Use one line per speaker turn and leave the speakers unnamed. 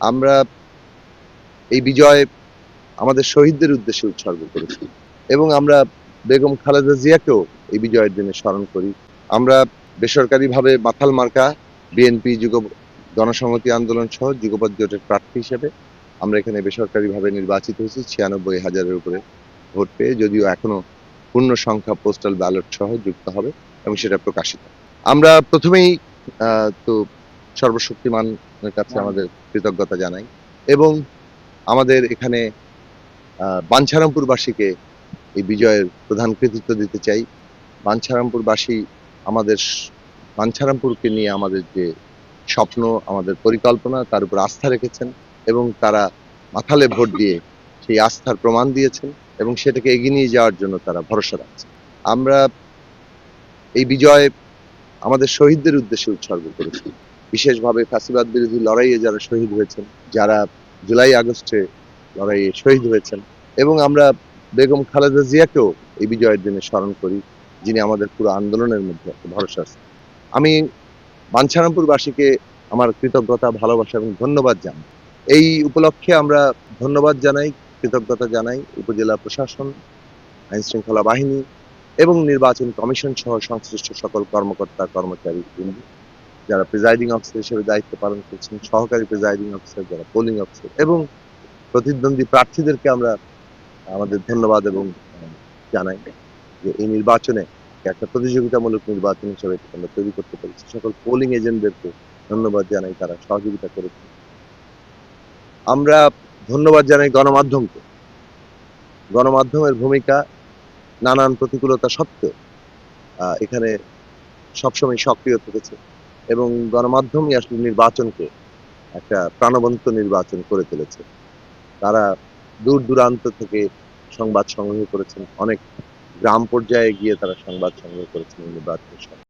আমরা এই বিজয় আমাদের শহীদদের উদ্দেশ্যে উৎসর্গ করেছি এবং আমরা বেগম খালেদা জিয়াকেও এই বিজয়ের দিনে স্মরণ করি। আমরা বেসরকারিভাবে মাথাল মার্কা বিএনপি গণসংহতি আন্দোলন সহ যুগপৎ জোটের প্রার্থী হিসেবে আমরা এখানে বেসরকারিভাবে নির্বাচিত হয়েছি ৯৬,০০০-এর উপরে ভোট পেয়ে, যদিও এখনো পূর্ণ সংখ্যা পোস্টাল ব্যালট সহ যুক্ত হবে এবং সেটা প্রকাশিত। আমরা প্রথমেই তো সর্বশক্তিমানের কাছে আমাদের কৃতজ্ঞতা জানাই এবং আমাদের এখানে বাঞ্ছারামপুরবাসীকে এই বিজয়ের প্রধান কৃতিত্ব দিতে চাই। বাঞ্ছারামপুরবাসী আমাদের বাঞ্ছারামপুরকে নিয়ে আমাদের যে স্বপ্ন, আমাদের পরিকল্পনা তার উপর আস্থা রেখেছেন এবং তারা মাথালে ভোট দিয়ে সেই আস্থার প্রমাণ দিয়েছেন এবং সেটাকে এগিয়ে নিয়ে যাওয়ার জন্য তারা ভরসা রাখছেন। আমরা এই বিজয় আমাদের শহীদদের উদ্দেশ্যে উৎসর্গ করেছি। বিশেষভাবে ফ্যাসিবাদ বিরোধী লড়াইয়ে যারা শহীদ হয়েছেন, যারা জুলাই আগস্টে লড়াইয়ে শহীদ হয়েছেন এবং আমরা বেগম খালেদা জিয়াকেও এই বিজয়ের দিনে স্মরণ করি, যিনি আমাদের পুরো আন্দোলনের মধ্যে একটা ভরসা আছে। আমি বাঞ্ছারামপুরবাসীকে আমার কৃতজ্ঞতা, ভালোবাসা এবং ধন্যবাদ জানাই। এই উপলক্ষে আমরা ধন্যবাদ জানাই, কৃতজ্ঞতা জানাই উপজেলা প্রশাসন, আইনশৃঙ্খলা বাহিনী এবং নির্বাচন কমিশন সহ সংশ্লিষ্ট সকল কর্মকর্তা কর্মচারী যারা প্রিজাইডিং অফিসার হিসেবে দায়িত্ব পালন করছেন, সহকারী প্রিজাইডিং অফিসার, যারা পোলিং অফিসার এবং প্রতিদ্বন্দ্বী প্রার্থীদেরকে আমরা আমাদের ধন্যবাদ এবং জানাই যে এই নির্বাচনে একটা প্রতিযোগিতামূলক নির্বাচন হিসেবে আমরা তৈরি করতে পেরেছি। সকল পোলিং এজেন্টদেরকে ধন্যবাদ জানাই, তারা সহযোগিতা করেছে। আমরা ধন্যবাদ জানাই গণমাধ্যমকে। গণমাধ্যমের ভূমিকা নানান প্রতিকূলতা সত্ত্বেও এখানে সবসময় সক্রিয় থেকেছে এবং গণমাধ্যমই আসলে নির্বাচনকে একটা প্রাণবন্ত নির্বাচন করে তুলেছে। তারা দূর দূরান্ত থেকে সংবাদ সংগ্রহ করেছেন, অনেক গ্রাম পর্যায়ে গিয়ে তারা সংবাদ সংগ্রহ করেছেন নির্বাচনের সময়।